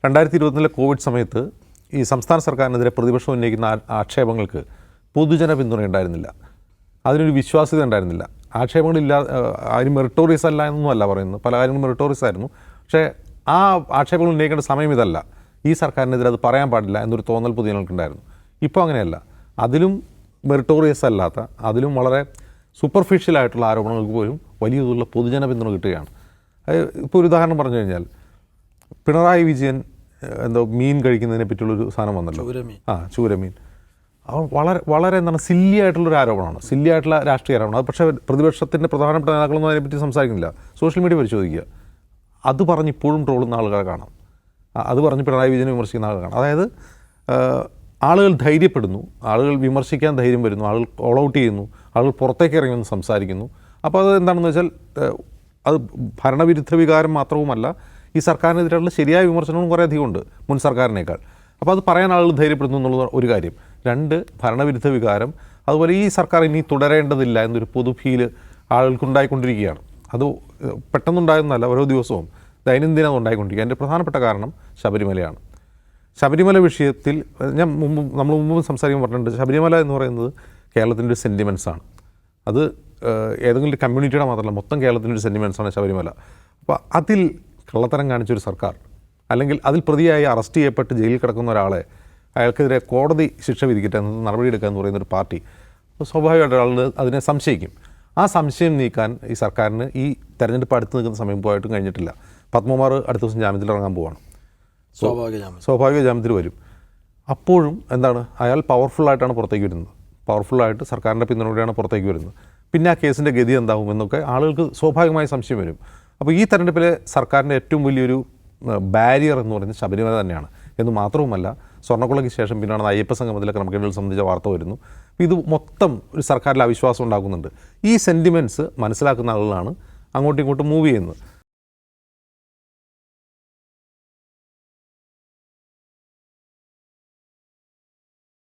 2020 Covid സമയത്ത് ഈ സംസ്ഥാന സർക്കാരിനെതിരെ പ്രതിപക്ഷം ഉന്നയിക്കുന്ന ആക്ഷേപങ്ങൾക്ക് പൊതുജന പിന്തുണ ഉണ്ടായിരുന്നില്ല. അതിനൊരു വിശ്വാസ്യത ഉണ്ടായിരുന്നില്ല. ആക്ഷേപങ്ങളില്ല, അതിന് മെറിറ്റോറിയസ് അല്ല എന്നൊന്നുമല്ല പറയുന്നത്, പല കാര്യങ്ങളും മെറിറ്റോറിയസ് ആയിരുന്നു. പക്ഷേ ആ ആക്ഷേപങ്ങൾ ഉന്നയിക്കേണ്ട സമയം ഇതല്ല, ഈ സർക്കാരിനെതിരെ അത് പറയാൻ പാടില്ല എന്നൊരു തോന്നൽ പൊതുജനങ്ങൾക്കുണ്ടായിരുന്നു. ഇപ്പോൾ അങ്ങനെയല്ല. അതിലും മെറിറ്റോറിയസ് അല്ലാത്ത, അതിലും വളരെ സൂപ്പർഫിഷ്യലായിട്ടുള്ള ആരോപണങ്ങൾക്ക് പോലും വലിയ തോതിലുള്ള പൊതുജന പിന്തുണ കിട്ടുകയാണ്. ഇപ്പോൾ ഒരു ഉദാഹരണം പറഞ്ഞു കഴിഞ്ഞാൽ, പിണറായി വിജയൻ മീൻ കഴിക്കുന്നതിനെ പറ്റിയുള്ളൊരു സാധനം വന്നല്ലോ, ചൂരമീൻ. വളരെ എന്താണ് സില്ലി ആയിട്ടുള്ളൊരു ആരോപണമാണ്, സില്ലി ആയിട്ടുള്ള രാഷ്ട്രീയ ആരോപണം. അത് പക്ഷേ പ്രതിപക്ഷത്തിൻ്റെ പ്രധാനപ്പെട്ട നേതാക്കളൊന്നും അതിനെപ്പറ്റി സംസാരിക്കുന്നില്ല. സോഷ്യൽ മീഡിയ പരിശോധിക്കുക, അത് പറഞ്ഞ് ഇപ്പോഴും ട്രോളുന്ന ആളുകളെ കാണാം, അത് പറഞ്ഞ് പിണറായി വിജയനെ വിമർശിക്കുന്ന ആളുകൾ കാണാം. അതായത് ആളുകൾ ധൈര്യപ്പെടുന്നു, ആളുകൾ വിമർശിക്കാൻ ധൈര്യം വരുന്നു, ആളുകൾ ഓൾ ഔട്ട് ചെയ്യുന്നു, ആളുകൾ പുറത്തേക്ക് ഇറങ്ങി വന്ന് സംസാരിക്കുന്നു. അപ്പോൾ അത് എന്താണെന്ന് വെച്ചാൽ അത് ഭരണവിരുദ്ധ വികാരം മാത്രവുമല്ല, ഈ സർക്കാരിനെതിരെയുള്ള ശരിയായ വിമർശനവും കുറേ അധികം ഉണ്ട് മുൻ സർക്കാരിനേക്കാൾ. അപ്പോൾ അത് പറയാൻ ആളുകൾ ധൈര്യപ്പെടുന്നു എന്നുള്ള ഒരു കാര്യം. രണ്ട്, ഭരണവിരുദ്ധ വികാരം, അതുപോലെ ഈ സർക്കാർ ഇനി തുടരേണ്ടതില്ല എന്നൊരു പൊതു ഫീല് ആളുകൾക്കുണ്ടായിക്കൊണ്ടിരിക്കുകയാണ്. അത് പെട്ടെന്നുണ്ടാകുന്നതല്ല, ഓരോ ദിവസവും ദൈനംദിനം ഉണ്ടായിക്കൊണ്ടിരിക്കുക. അതിൻ്റെ പ്രധാനപ്പെട്ട കാരണം ശബരിമലയാണ്. ശബരിമല വിഷയത്തിൽ നമ്മൾ മുമ്പ് സംസാരിക്കാൻ പറഞ്ഞിട്ടുണ്ട്, ശബരിമല എന്ന് പറയുന്നത് കേരളത്തിൻ്റെ ഒരു സെൻറ്റിമെൻസാണ്. അത് ഏതെങ്കിലും ഒരു കമ്മ്യൂണിറ്റിയുടെ മാത്രമല്ല, മൊത്തം കേരളത്തിൻ്റെ ഒരു സെൻറ്റിമെൻസാണ് ശബരിമല. അപ്പോൾ അതിൽ കള്ളത്തരം കാണിച്ചൊരു സർക്കാർ, അല്ലെങ്കിൽ അതിൽ പ്രതിയായി അറസ്റ്റ് ചെയ്യപ്പെട്ട് ജയിലിൽ കിടക്കുന്ന ഒരാളെ അയാൾക്കെതിരെ കോടതി ശിക്ഷ വിധിക്കട്ടെ എന്നത് നടപടിയെടുക്കുക എന്ന് പറയുന്നൊരു പാർട്ടി, സ്വാഭാവികമായിട്ട് ആളുകൾ അതിനെ സംശയിക്കും. ആ സംശയം നീക്കാൻ ഈ സർക്കാരിന് ഈ തെരഞ്ഞെടുപ്പ് അടുത്ത് നിൽക്കുന്ന സമയം പോയിട്ടും കഴിഞ്ഞിട്ടില്ല. പത്മകുമാർ അടുത്ത ദിവസം ജാമ്യത്തിൽ ഇറങ്ങാൻ പോവാണ്, സ്വാഭാവിക ജാമ്യത്തിൽ വരും. അപ്പോഴും എന്താണ്, അയാൾ പവർഫുള്ളായിട്ടാണ് പുറത്തേക്ക് വരുന്നത്, പവർഫുള്ളായിട്ട് സർക്കാരിൻ്റെ പിന്തുണയോടെയാണ് പുറത്തേക്ക് വരുന്നത്. പിന്നെ ആ കേസിൻ്റെ ഗതി എന്താവും എന്നൊക്കെ ആളുകൾക്ക് സ്വാഭാവികമായി സംശയം വരും. അപ്പോൾ ഈ തെരഞ്ഞെടുപ്പിലെ സർക്കാരിൻ്റെ ഏറ്റവും വലിയൊരു ബാരിയർ എന്ന് പറയുന്നത് ശബരിമല തന്നെയാണ് എന്ന് മാത്രവുമല്ല, സ്വർണ്ണക്കൊള്ളയ്ക്ക് ശേഷം പിന്നാണ് അയ്യപ്പ സംഗമത്തിലെ ക്രമക്കേടുകൾ സംബന്ധിച്ച വാർത്ത വരുന്നു. ഇത് മൊത്തം ഒരു സർക്കാരിൽ അവിശ്വാസം ഉണ്ടാക്കുന്നുണ്ട്. ഈ സെൻറ്റിമെൻറ്റ്സ് മനസ്സിലാക്കുന്ന ആളുകളാണ് അങ്ങോട്ടും ഇങ്ങോട്ടും മൂവ് ചെയ്യുന്നത്.